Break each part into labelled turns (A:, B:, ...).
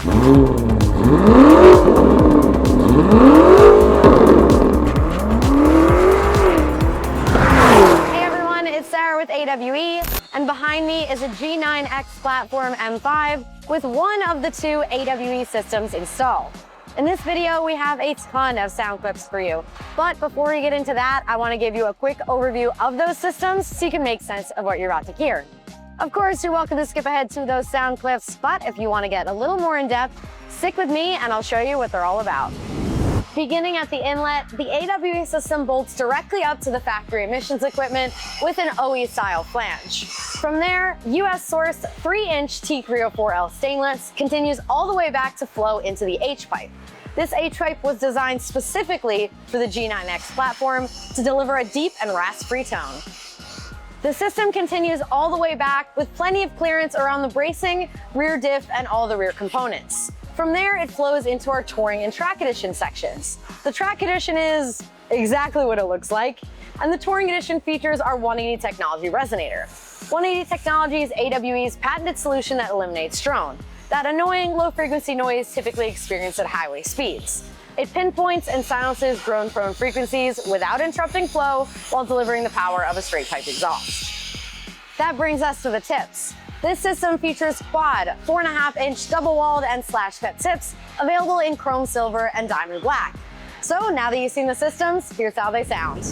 A: With AWE, and behind me is a G9X platform M5 with one of the two AWE systems installed. In this video, we have a ton of sound clips for you. But before we get into that, I want to give you a quick overview of those systems so you can make sense of what you're about to hear. Of course, you're welcome to skip ahead to those sound clips, but if you want to get a little more in depth, stick with me and I'll show you what they're all about. Beginning at the inlet, the AWE system bolts directly up to the factory emissions equipment with an OE-style flange. From there, US-sourced 3-inch T304L stainless continues all the way back to flow into the H-pipe. This H-pipe was designed specifically for the G9X platform to deliver a deep and rasp-free tone. The system continues all the way back with plenty of clearance around the bracing, rear diff, and all the rear components. From there, it flows into our Touring and Track Edition sections. The Track Edition is exactly what it looks like, and the Touring Edition features our 180 technology resonator. 180 technology is AWE's patented solution that eliminates drone, that annoying low-frequency noise typically experienced at highway speeds. It pinpoints and silences drone-prone frequencies without interrupting flow while delivering the power of a straight pipe exhaust. That brings us to the tips. This system features quad 4.5-inch double-walled and slash-cut tips available in chrome silver and diamond black. So now that you've seen the systems, here's how they sound.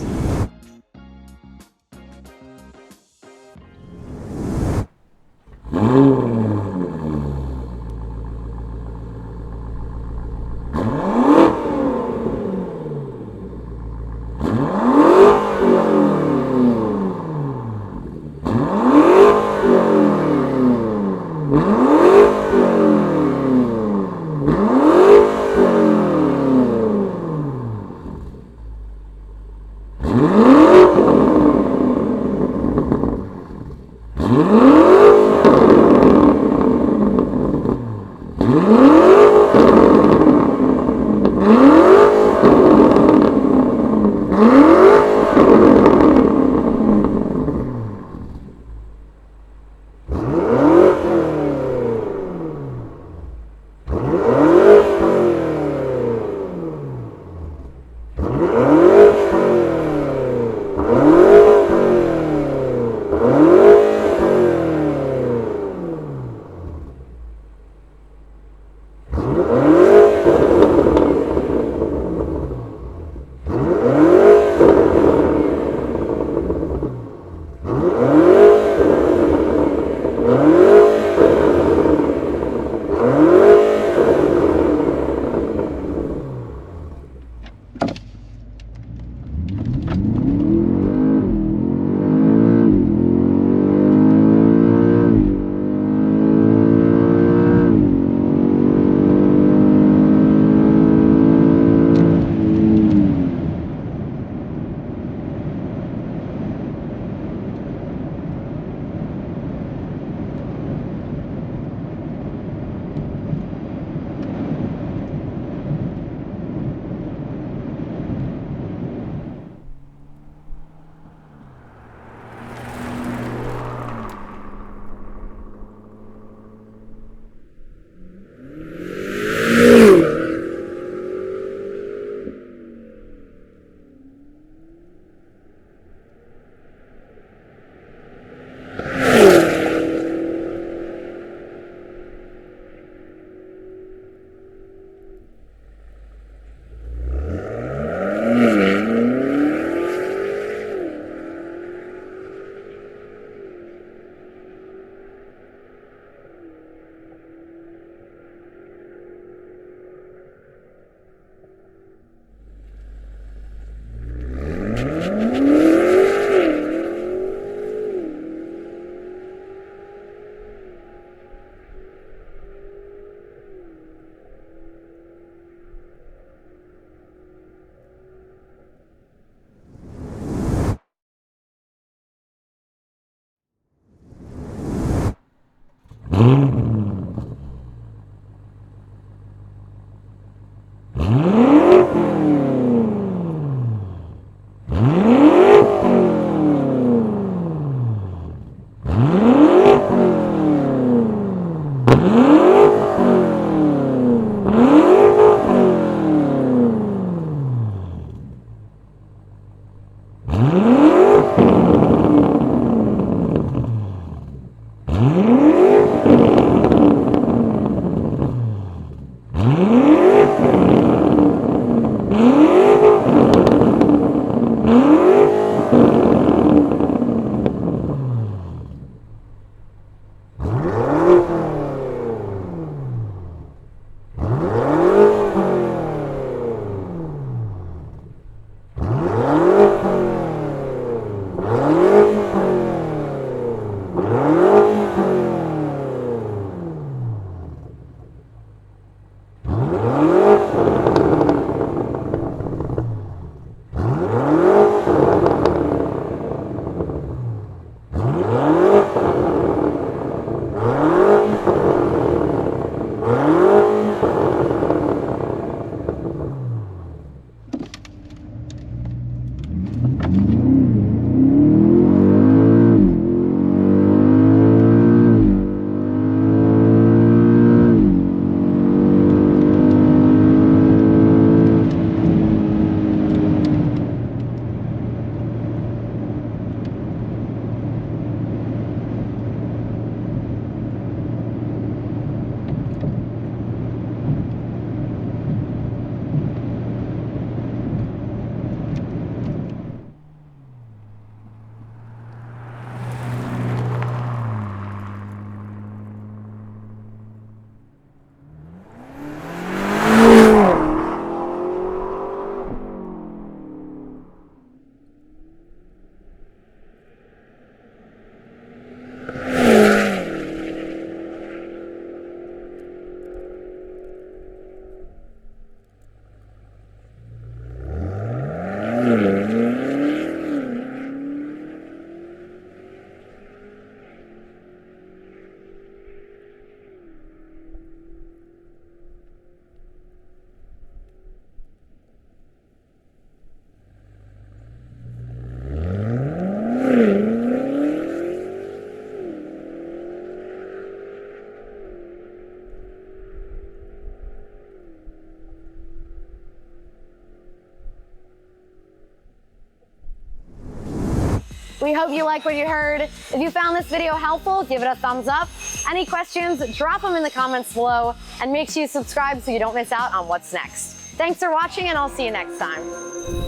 A: We hope you like what you heard. If you found this video helpful, give it a thumbs up. Any questions, drop them in the comments below, and make sure you subscribe so you don't miss out on what's next. Thanks for watching, and I'll see you next time.